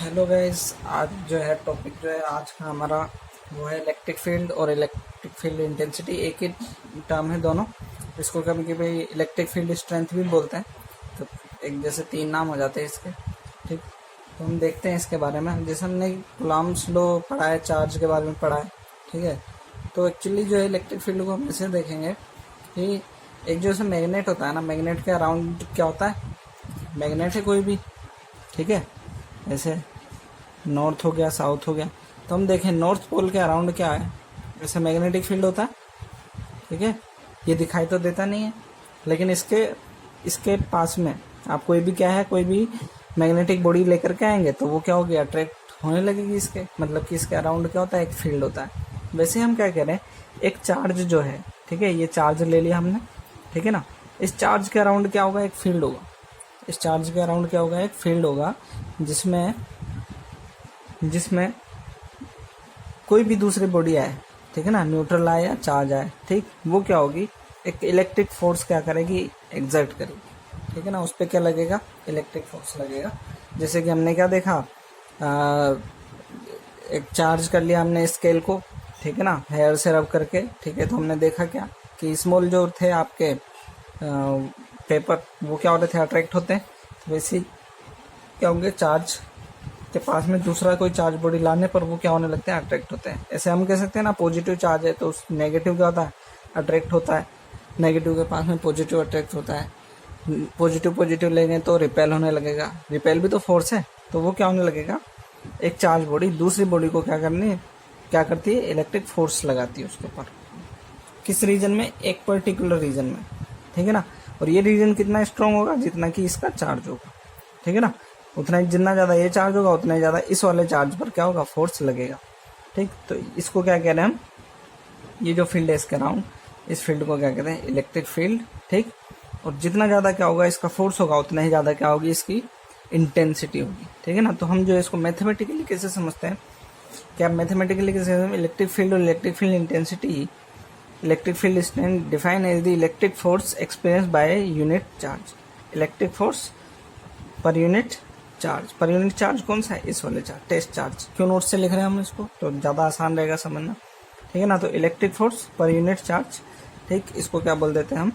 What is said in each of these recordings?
Hello guys. आज जो है टॉपिक जो है आज का हमारा वो है इलेक्ट्रिक फील्ड और इलेक्ट्रिक फील्ड इंटेंसिटी। एक ही टर्म है दोनों। इसको कभी कभी इलेक्ट्रिक फील्ड स्ट्रेंथ भी बोलते हैं। तो एक जैसे तीन नाम हो जाते हैं इसके। ठीक, तो हम देखते हैं इसके बारे में। जैसे हमने कूलम्ब्स लॉ पढ़ा है, चार्ज के बारे में पढ़ा है। ठीक है, तो एक्चुअली जो है इलेक्ट्रिक फील्ड को हम ऐसे देखेंगे कि एक जो ऐसे मैग्नेट होता है ना, मैग्नेट के अराउंड क्या होता है, मैग्नेट है कोई भी, ठीक है, ऐसे नॉर्थ हो गया, साउथ हो गया। तो हम देखें नॉर्थ पोल के अराउंड क्या है, जैसे मैग्नेटिक फील्ड होता है। ठीक है, ये दिखाई तो देता नहीं है, लेकिन इसके इसके पास में आप कोई भी क्या है, कोई भी मैग्नेटिक बॉडी लेकर के आएंगे तो वो क्या होगी, अट्रैक्ट होने लगेगी इसके, मतलब कि इसके अराउंड क्या होता है, एक फील्ड होता है। वैसे हम क्या कह रहे हैं, एक चार्ज जो है, ठीक है, ये चार्ज ले लिया हमने, ठीक है ना। इस चार्ज के अराउंड क्या होगा, एक फील्ड होगा। इस चार्ज के अराउंड क्या होगा, एक फील्ड होगा, जिसमें जिसमें कोई भी दूसरी बॉडी आए, ठीक है ना, न्यूट्रल आए या चार्ज आए, ठीक, वो क्या होगी, एक इलेक्ट्रिक फोर्स क्या करेगी, एग्जर्ट करेगी। ठीक है ना, उस पर क्या लगेगा, इलेक्ट्रिक फोर्स लगेगा। जैसे कि हमने क्या देखा, एक चार्ज कर लिया हमने स्केल को, ठीक है ना, हेयर से रब करके। ठीक है, तो हमने देखा क्या कि स्मॉल जो थे आपके पेपर, वो क्या होते थे, अट्रैक्ट होते हैं। वैसे ही क्या होंगे, चार्ज के पास में दूसरा कोई चार्ज बॉडी लाने पर वो क्या होने लगते हैं, अट्रैक्ट होते हैं। ऐसे हम कह सकते हैं ना, पॉजिटिव चार्ज है तो उस नेगेटिव क्या होता है, अट्रैक्ट होता है। नेगेटिव के पास में पॉजिटिव अट्रैक्ट होता है। पॉजिटिव पॉजिटिव लेंगे तो रिपेल होने लगेगा। रिपेल भी तो फोर्स है, तो वो क्या होने लगेगा, एक चार्ज बॉडी दूसरी बॉडी को क्या करती है, इलेक्ट्रिक फोर्स लगाती है उसके ऊपर। किस रीजन में, एक पर्टिकुलर रीजन में, ठीक है ना। और ये रीजन कितना स्ट्रांग होगा, जितना कि इसका चार्ज होगा, ठीक है ना। उतना ही, जितना ज़्यादा ये चार्ज होगा उतना ही ज़्यादा इस वाले चार्ज पर क्या होगा, फोर्स लगेगा। ठीक, तो इसको क्या कह रहे हैं हम, ये जो फील्ड है इसके अराउंड, इस फील्ड को क्या कहते हैं, इलेक्ट्रिक फील्ड। ठीक, और जितना ज़्यादा क्या होगा इसका फोर्स होगा, उतना ही ज़्यादा क्या होगी, इसकी इंटेंसिटी होगी। ठीक है ना। तो हम जो इसको मैथमेटिकली कैसे समझते हैं, क्या मैथमेटिकली कैसे, इलेक्ट्रिक फील्ड और electric field intensity, electric field strength define as the electric force experience by unit charge. Electric force per unit charge. Per unit charge कौन सा है, इस वाले चार्ज, टेस्ट चार्ज। क्यों नोट से लिख रहे हैं हम इसको, तो ज़्यादा आसान रहेगा समझना। ठीक है ना, तो electric force per unit charge, ठीक, इसको क्या बोल देते हैं हम,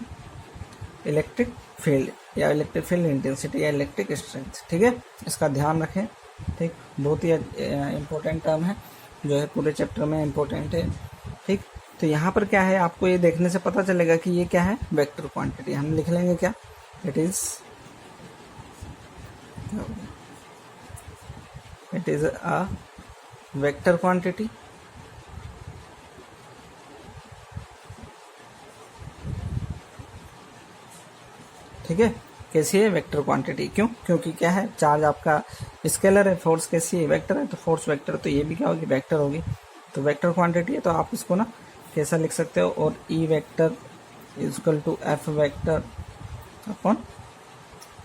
इलेक्ट्रिक फील्ड या इलेक्ट्रिक फील्ड इंटेंसिटी या इलेक्ट्रिक स्ट्रेंथ। ठीक है, इसका ध्यान रखें। ठीक, बहुत ही इम्पोर्टेंट टर्म है, जो है पूरे चैप्टर में इम्पोर्टेंट है। ठीक, तो यहाँ पर क्या है, आपको ये देखने से पता चलेगा कि ये क्या है, वेक्टर क्वांटिटी। हम लिख लेंगे क्या, it is a vector quantity. ठीक है, कैसी है, वेक्टर क्वांटिटी। क्यों, क्योंकि क्या है, चार्ज आपका स्केलर है, फोर्स कैसी है, वेक्टर है, तो फोर्स वेक्टर, तो ये भी क्या होगी, वेक्टर होगी। तो वेक्टर क्वांटिटी है, तो आप इसको ना कैसा लिख सकते हो, और E vector is equal to F vector upon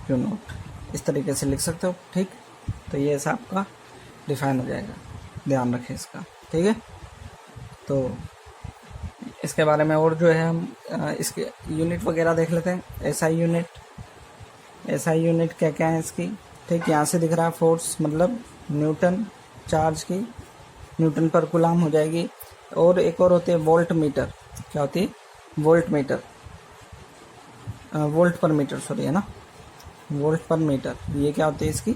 Q naught, इस तरीके से लिख सकते हो। ठीक, तो ये ऐसा आपका डिफाइन हो जाएगा, ध्यान रखें इसका। ठीक है, तो इसके बारे में और जो है हम इसके यूनिट वगैरह देख लेते हैं। एसआई यूनिट क्या क्या है इसकी। ठीक, यहाँ से दिख रहा है फोर्स मतलब न्यूटन, चार्ज की न्यूटन पर कूलम हो जाएगी। और एक और होती है वोल्ट मीटर, क्या होती है, वोल्ट मीटर, वोल्ट पर मीटर, सॉरी, है ना, वोल्ट पर मीटर, ये क्या होती है इसकी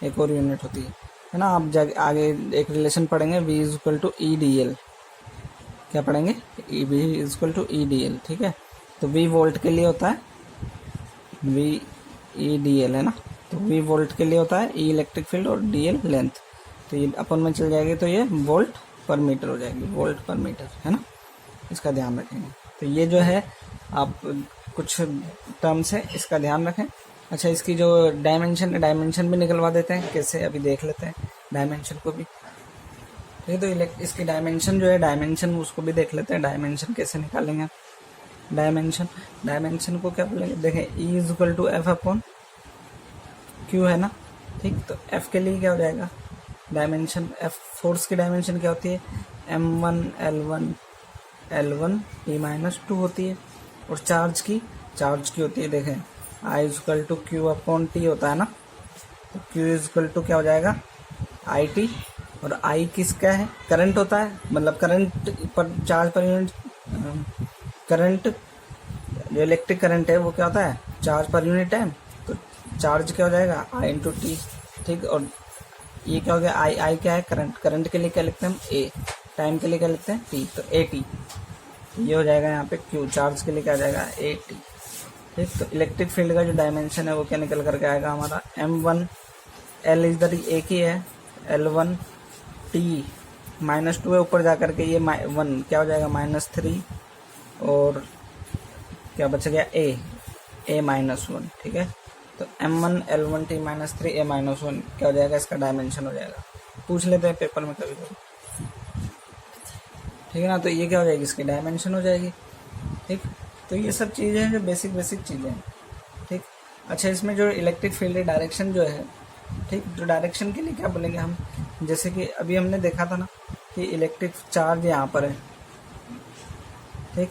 एक और यूनिट होती है ना। आप आगे एक रिलेशन पढ़ेंगे, V is equal to E D L, क्या पढ़ेंगे, V is equal to E D L. ठीक है, तो V वोल्ट के लिए होता है, V ई डी एल है ना, तो V वोल्ट के लिए होता है, E इलेक्ट्रिक फील्ड और डी एल लेंथ, तो ये अपन में चल जाएगी, तो ये वोल्ट पर मीटर हो जाएगी, वोल्ट पर मीटर, है ना, इसका ध्यान रखेंगे। तो ये जो है आप कुछ टर्म्स है, इसका ध्यान रखें। अच्छा, इसकी जो डायमेंशन है, डायमेंशन भी निकलवा देते हैं, कैसे अभी देख लेते हैं डायमेंशन को भी। ठीक है, तो इसकी डायमेंशन जो है, डायमेंशन उसको भी देख लेते हैं, डायमेंशन कैसे निकालेंगे। डायमेंशन को क्या बोलेंगे, देखें, E is equal to F upon Q, है ना। ठीक, तो एफ के लिए क्या हो जाएगा, डायमेंशन, एफ फोर्स की डायमेंशन क्या होती है, M1 L1 E-2 होती है। और चार्ज की होती है, देखें, I is equal to Q upon T होता है ना, तो क्यू इज इक्वल टू क्या हो जाएगा, आई टी, और आई किसका है, करंट होता है, मतलब करंट पर चार्ज पर यूनिट, करंट जो इलेक्ट्रिक करंट है वो क्या होता है, चार्ज पर यूनिट टाइम। तो चार्ज क्या हो जाएगा, आई इंटू टी। ठीक, और ये क्या हो गया, आई, आई क्या है, करंट, करंट के लिए क्या लिखते हैं हम, ए, टाइम के लिए क्या लिखते हैं, टी, तो ए टी। ये हो जाएगा यहाँ पे क्यू, चार्ज के लिए क्या आ जाएगा, ए टी। ठीक, तो इलेक्ट्रिक फील्ड का जो डायमेंशन है वो क्या निकल करके आएगा हमारा, M1, L इधर एक ही है, L1 T -2 है, ऊपर जा करके ये 1 क्या हो जाएगा, -3, और क्या बच गया, A -1। ठीक है, तो M1 L1 T -3 A -1 क्या हो जाएगा, इसका डायमेंशन हो जाएगा। पूछ लेते हैं पेपर में कभी कभी, ठीक है ना। तो ये क्या हो जाएगी, इसकी डायमेंशन हो जाएगी। ठीक, तो ये सब चीज़ें हैं जो बेसिक चीज़ें हैं। ठीक, अच्छा, इसमें जो इलेक्ट्रिक फील्ड डायरेक्शन जो है, ठीक, जो डायरेक्शन के लिए क्या बोलेंगे हम, जैसे कि अभी हमने देखा था ना कि इलेक्ट्रिक चार्ज यहाँ पर है, ठीक,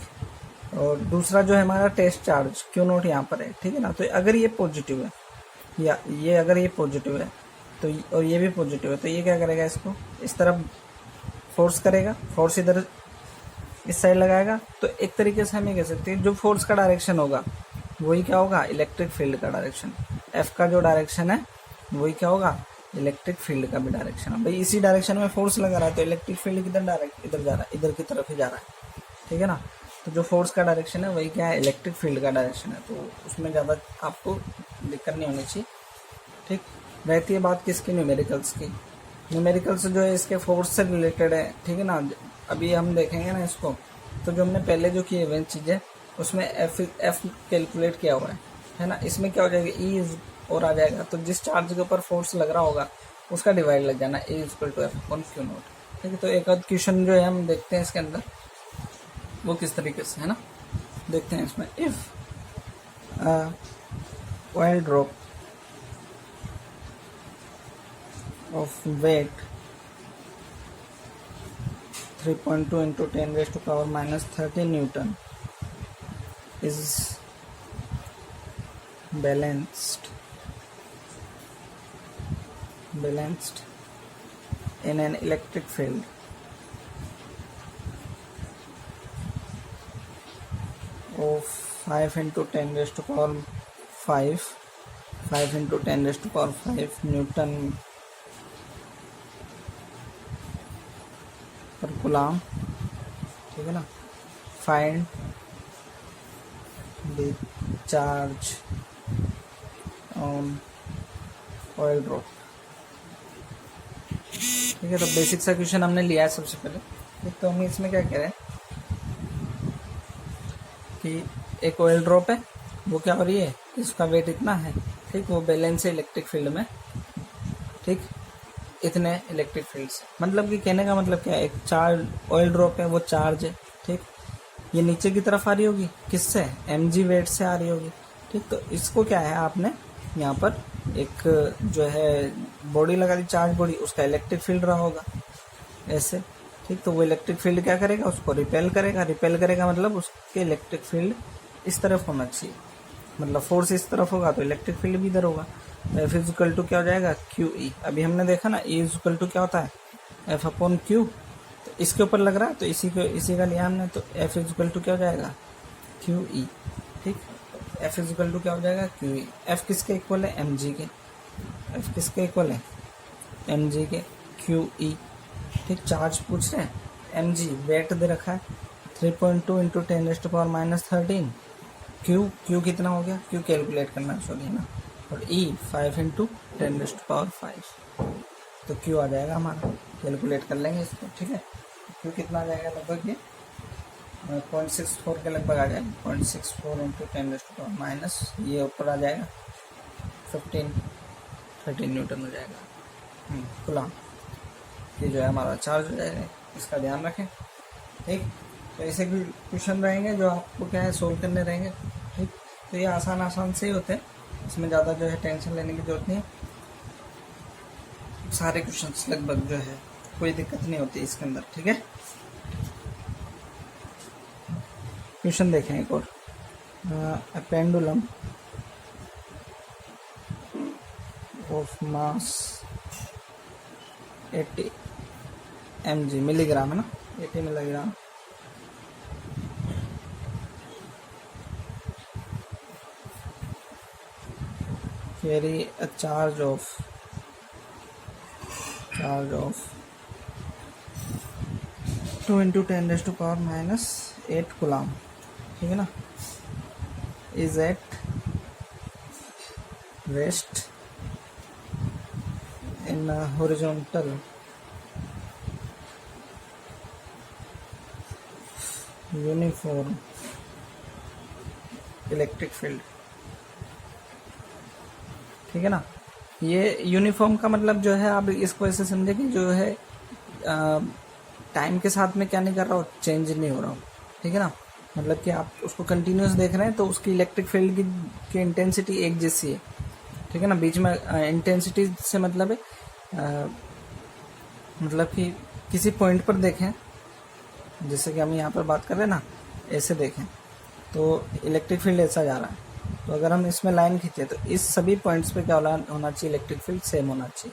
और दूसरा जो है हमारा टेस्ट चार्ज Q0 यहाँ पर है, ठीक है ना। तो अगर ये पॉजिटिव है, या ये अगर ये पॉजिटिव है तो, और ये भी पॉजिटिव है, तो ये क्या करेगा, इसको इस तरफ फोर्स करेगा, फोर्स इधर इस साइड लगाएगा। तो एक तरीके से हम ये कह सकते हैं जो फोर्स का डायरेक्शन होगा वही क्या होगा, इलेक्ट्रिक फील्ड का डायरेक्शन। एफ का जो डायरेक्शन है वही क्या होगा, इलेक्ट्रिक फील्ड का भी डायरेक्शन है। भाई इसी डायरेक्शन में फोर्स लगा रहा है तो इलेक्ट्रिक फील्ड किधर डायरेक्ट, इधर जा रहा है, इधर की तरफ ही जा रहा है, ठीक है ना। तो जो फोर्स का डायरेक्शन है वही क्या है, इलेक्ट्रिक फील्ड का डायरेक्शन है। तो उसमें ज़्यादा आपको दिक्कत नहीं होनी चाहिए। ठीक, रहती है बात किसकी, न्यूमेरिकल्स की। न्यूमेरिकल्स जो है इसके फोर्स से रिलेटेड है, ठीक है ना। अभी हम देखेंगे ना इसको, तो जो हमने पहले जो किए हुए चीज़ें उसमें एफ कैलकुलेट किया हुआ है ना। इसमें क्या हो जाएगा, ई और आ जाएगा, तो जिस चार्ज के ऊपर फोर्स लग रहा होगा उसका डिवाइड लग जाना, A equal to F upon Q naught. ठीक है, तो एक आध क्वेश्चन जो है हम देखते हैं इसके अंदर वो किस तरीके से है ना, देखते हैं इसमें। If oil drop of weight 3.2 into 10 raised to power -13 Newton is balanced in an electric field of 5 into 10 raised to power 5 into 10 raised to power 5 Newton per coulomb, ठीक है ना। Find the charge on oil drop. ठीक है, तो basic सा question हमने लिया है सबसे पहले। तो हम इसमें क्या कह रहे हैं कि एक ऑयल ड्रॉप है, वो क्या हो रही है, इसका वेट इतना है, ठीक, वो बैलेंस है इलेक्ट्रिक फील्ड में, ठीक, इतने इलेक्ट्रिक फील्ड से। मतलब कि कहने का मतलब क्या है, एक चार्ज ऑयल ड्रॉप है, वो चार्ज है, ठीक, ये नीचे की तरफ आ रही होगी, किससे, mg वेट से आ रही होगी, ठीक। तो इसको क्या है, आपने यहाँ पर एक जो है बॉडी लगा दी, चार्ज बॉडी, उसका इलेक्ट्रिक फील्ड रहा होगा ऐसे, ठीक। तो वो इलेक्ट्रिक फील्ड क्या करेगा, उसको रिपेल करेगा मतलब उसके इलेक्ट्रिक फील्ड इस तरफ होना चाहिए, मतलब फोर्स इस तरफ होगा तो इलेक्ट्रिक फील्ड भी इधर होगा। तो एफ इज इक्वल टू क्या हो जाएगा, क्यू ई। अभी हमने देखा ना, ई इज इक्वल टू क्या होता है, एफ अपॉन क्यू। तो इसके ऊपर लग रहा है तो इसी का लिया हमने, तो एफ इज इक्वल टू क्या हो जाएगा, क्यू ई, ठीक। एफ इज इक्वल टू क्या हो जाएगा, क्यू ई। एफ किसके इक्वल है, एम जी के, एफ किसके इक्वल है, एम जी के, क्यू ई, ठीक। चार्ज पूछ रहे हैं, एम जी वेट दे रखा है 3.2 into 10 raised to power -13। Q कितना हो गया, क्यू कैलकुलेट करना सॉरी ना, और E 5 into 10 raised to power 5। तो क्यू आ जाएगा हमारा, कैलकुलेट कर लेंगे इसको, ठीक है। क्यू कितना आ जाएगा, लगभग ये 0.64 के लगभग आ जाएगा, 0.64 into 10 raised to power minus, ये ऊपर आ जाएगा 13 न्यूटन हो जाएगा कूलम्ब। ये जो है हमारा चार्ज हो जाएगा, इसका ध्यान रखें, ठीक। तो ऐसे भी क्वेश्चन रहेंगे जो आपको क्या है सोल्व करने रहेंगे, ठीक। तो ये आसान से ही होते हैं, इसमें ज़्यादा जो है टेंशन लेने की जरूरत नहीं है। सारे क्वेश्चंस लगभग जो है कोई दिक्कत नहीं होती इसके अंदर, ठीक है। क्वेश्चन देखें एक और, pendulum of mass 80 mg milligram है ना, 80 milligram. carry a charge of 2 into 10 raised to power minus 8 coulomb, ठीक है ना, is at rest in a horizontal uniform electric field, ठीक है ना। ये यूनिफॉर्म का मतलब जो है, आप इसको ऐसे समझे कि जो है टाइम के साथ में क्या नहीं कर रहा हो, चेंज नहीं हो रहा हो, ठीक है ना। मतलब कि आप उसको कंटिन्यूस देख रहे हैं तो उसकी इलेक्ट्रिक फील्ड की इंटेंसिटी एक जैसी है, ठीक है ना। बीच में इंटेंसिटी से मतलब है मतलब कि किसी पॉइंट पर देखें, जैसे कि हम यहाँ पर बात कर रहे हैं ना, ऐसे देखें तो इलेक्ट्रिक फील्ड ऐसा जा रहा है। तो अगर हम इसमें लाइन खींचे तो इस सभी पॉइंट्स पे क्या होना चाहिए, इलेक्ट्रिक फील्ड सेम होना चाहिए,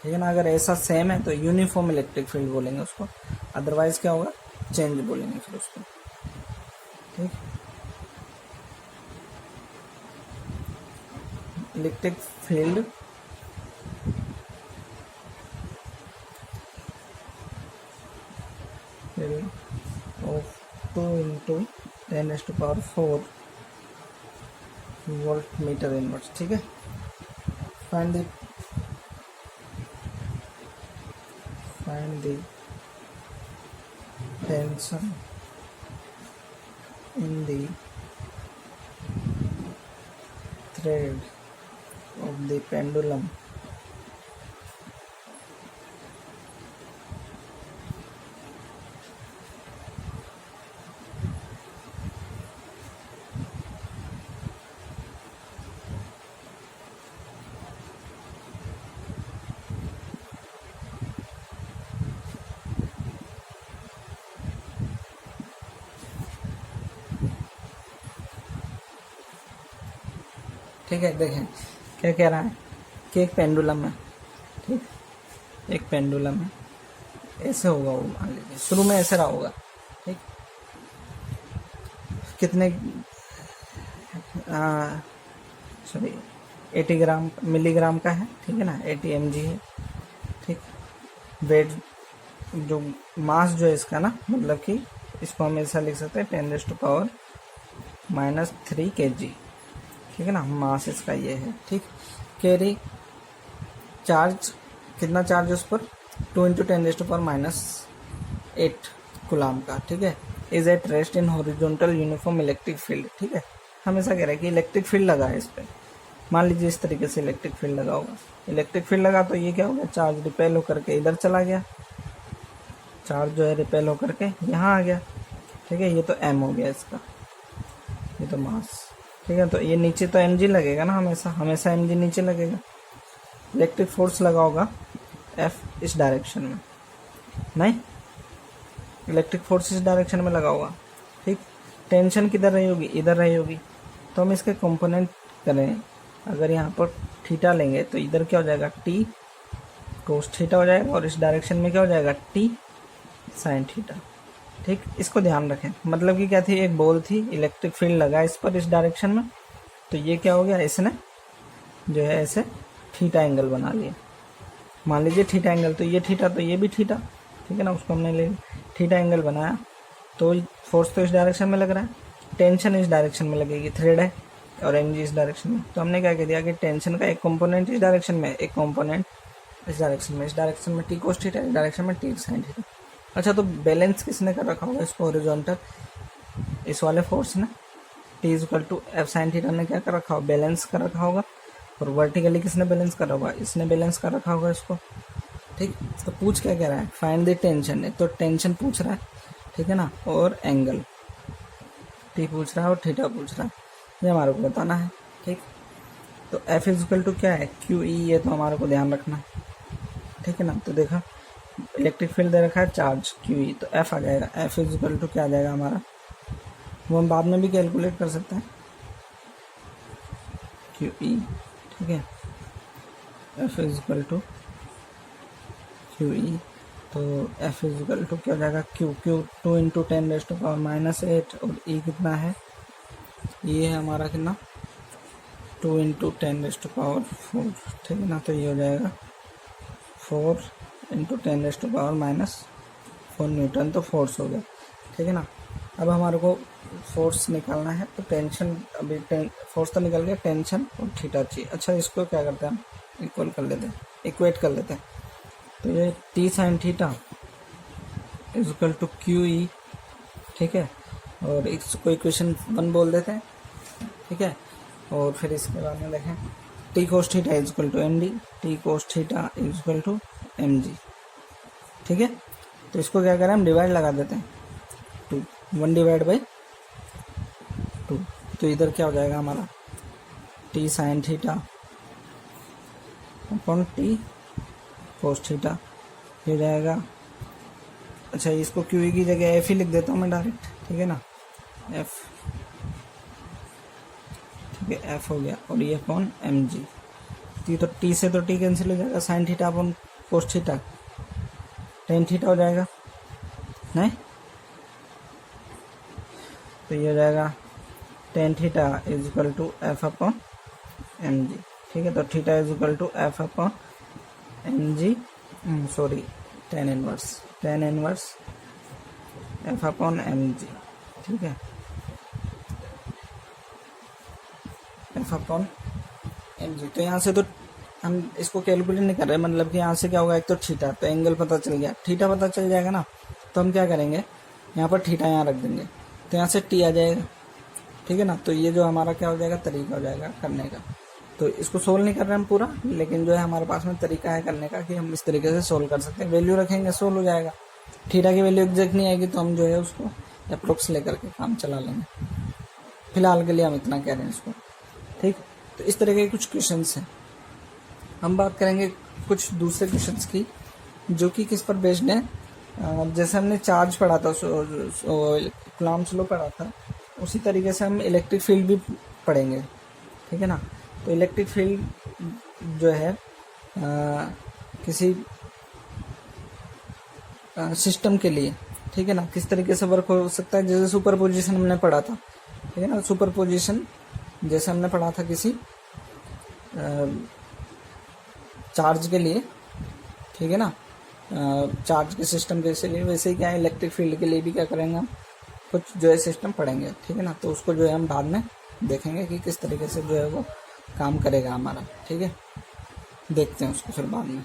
ठीक है ना। अगर ऐसा सेम है तो यूनिफॉर्म इलेक्ट्रिक फील्ड बोलेंगे उसको, अदरवाइज क्या होगा, चेंज बोलेंगे फिर उसको, ठीक। Electric field of 2 into 10 raised to power 4 volt meter inverse, ठीक है। Find the tension in the thread of the pendulum ठीक है। देखें क्या कह रहा है कि एक पेंडुलम है, ठीक, एक पेंडुलम है, ऐसे होगा वो, मान लीजिए शुरू में ऐसे रहा होगा, ठीक। कितने 80 मिलीग्राम का है, ठीक है ना, 80 mg है, ठीक। वेट जो मास जो है इसका ना, मतलब कि इसको हम ऐसा लिख सकते हैं 10 raised to power -3 kg, ठीक है ना, मास इसका ये है, ठीक। कैरी चार्ज, कितना चार्ज है उस पर, 2 into 10 raised to power -8 coulomb का, ठीक है। Is at rest in horizontal uniform electric field, ठीक है। हमेशा कह रहा है कि इलेक्ट्रिक फील्ड लगा है इस पर, मान लीजिए इस तरीके से इलेक्ट्रिक फील्ड लगा होगा, इलेक्ट्रिक फील्ड लगा तो ये क्या हो गया, चार्ज रिपेल होकर के इधर चला गया, चार्ज जो है रिपेल होकर के यहाँ आ गया, ठीक है। ये तो m हो गया इसका, ये तो मास, ठीक है। तो ये नीचे तो mg लगेगा ना, हमेशा mg नीचे लगेगा। इलेक्ट्रिक फोर्स लगा होगा F इस डायरेक्शन में, नहीं, इलेक्ट्रिक फोर्स इस डायरेक्शन में लगा होगा, ठीक। टेंशन किधर रही होगी, इधर रही होगी। तो हम इसके कंपोनेंट करें, अगर यहाँ पर थीटा लेंगे तो इधर क्या हो जाएगा, t कोस थीटा हो जाएगा, और इस डायरेक्शन में क्या हो जाएगा, t साइन थीटा, ठीक। इसको ध्यान रखें, मतलब कि क्या थी, एक बॉल थी, इलेक्ट्रिक फील्ड लगा इस पर इस डायरेक्शन में, तो ये क्या हो गया, इसने जो है ऐसे थीटा एंगल बना लिया, मान लीजिए थीटा एंगल, तो ये थीटा तो ये भी थीटा, ठीक है ना, उसको हमने ले थीटा एंगल बनाया, तो फोर्स तो इस डायरेक्शन में लग रहा है, टेंशन इस डायरेक्शन में लगेगी, थ्रेड है और mg इस डायरेक्शन में। तो हमने क्या कह दिया कि टेंशन का एक कंपोनेंट इस डायरेक्शन में, एक कंपोनेंट इस डायरेक्शन में t कोस थीटा, इस डायरेक्शन में t साइन थीटा। अच्छा, तो बैलेंस किसने कर रखा होगा इसको, हॉरिजॉन्टल, इस वाले फोर्स ने, t = f साइन थीटा ने क्या कर रखा होगा, बैलेंस कर रखा होगा। और वर्टिकली किसने बैलेंस कर रखा होगा, इसने बैलेंस कर रखा होगा इसको, ठीक। तो पूछ क्या कह रहा है, फाइंड द टेंशन है, तो टेंशन पूछ रहा है, ठीक है ना, और एंगल t पूछ रहा है और थीटा पूछ रहा है, ये हमारे को बताना है, ठीक। तो F = क्या है, QE, ये तो हमारे को ध्यान रखना है, ठीक है ना। तो देखा, इलेक्ट्रिक फील्ड दे रखा है, चार्ज QE, तो F आ जाएगा, F = क्या आ जाएगा हमारा, वो हम बाद में भी कैलकुलेट कर सकते हैं, QE, ठीक है। F = क्यू ई, तो एफ इजिकल टू क्या हो जाएगा क्यू, क्यू 2 इंटू 10⁻⁻8 और ई कितना है, ये है हमारा कितना 2 इंटू 10⁻⁴, ठीक है ना। तो ये हो जाएगा 4 इंटू 10⁻⁻⁴ न्यूटन, तो फोर्स हो गया, ठीक है ना। अब हमारे को फोर्स निकालना है, तो टेंशन अभी फोर्स तो निकल गया, टेंशन और थीटा चाहिए। अच्छा, इसको क्या करते हैं हम इक्वल कर लेते हैं, इक्वेट कर लेते हैं। तो ये T sine theta equal to Q E, ठीक है, और इसको इक्वेशन 1 बोल देते हैं, ठीक है। और फिर इसके बाद में देखें T cos theta equal to M D, T cos theta equal to M G, ठीक है। तो इसको क्या करें हम डिवाइड लगा देते हैं, 1 डिवाइड बाई 2, तो इधर क्या हो जाएगा हमारा T sine theta upon T cos theta, ये जाएगा। अच्छा, इसको क्यू की जगह एफ ही लिख देता हूँ मैं डायरेक्ट, ठीक है ना, एफ, ठीक है, एफ हो गया, और ये अपॉन एम जी। तो टी से तो टी कैंसिल हो जाएगा, sine theta upon cos theta tan theta हो जाएगा, नहीं, तो ये हो जाएगा tan theta is equal to F upon M G, ठीक है। तो theta is equal to F upon M G, sorry tan inverse F upon M G, ठीक है, एफ अपॉन एम जी। तो यहाँ से तो हम इसको कैलकुलेट नहीं कर रहे, मतलब कि यहाँ से क्या होगा, एक तो थीटा, तो एंगल पता चल गया, थीटा पता चल जाएगा ना, तो हम क्या करेंगे यहाँ पर थीटा यहाँ रख देंगे, तो यहाँ से टी आ जाएगा, ठीक है ना। तो ये जो हमारा क्या हो जाएगा तरीका हो जाएगा करने का। तो इसको सोल्व नहीं कर रहे हम पूरा, लेकिन जो है हमारे पास में तरीका है करने का कि हम इस तरीके से सोल्व कर सकते हैं। वैल्यू रखेंगे सोल्व हो जाएगा, थीटा की वैल्यू एग्जैक्ट नहीं आएगी तो हम जो है उसको अप्रोक्स लेकर के काम चला लेंगे। फिलहाल के लिए हम इतना कह रहे हैं इसको, ठीक। तो इस तरह के कुछ क्वेश्चंस हैं। हम बात करेंगे कुछ दूसरे क्वेश्चंस की जो कि किस पर बेस्ड है। जैसे हमने चार्ज पढ़ा था, कूलॉम्स लॉ पढ़ा था, उसी तरीके से हम इलेक्ट्रिक फील्ड भी पढ़ेंगे, ठीक है ना। तो इलेक्ट्रिक फील्ड जो है किसी सिस्टम के लिए, ठीक है ना, किस तरीके से वर्क हो सकता है। जैसे सुपर पोजिशन हमने पढ़ा था, ठीक है ना, सुपर पोजिशन जैसे हमने पढ़ा था किसी चार्ज के लिए, ठीक है ना, चार्ज के सिस्टम के लिए, वैसे ही क्या है इलेक्ट्रिक फील्ड के लिए भी क्या करेंगे हम कुछ जो है सिस्टम पढ़ेंगे, ठीक है ना। तो उसको जो है हम बाद में देखेंगे कि किस तरीके से जो है वो काम करेगा हमारा, ठीक है, देखते हैं उसको फिर बाद में।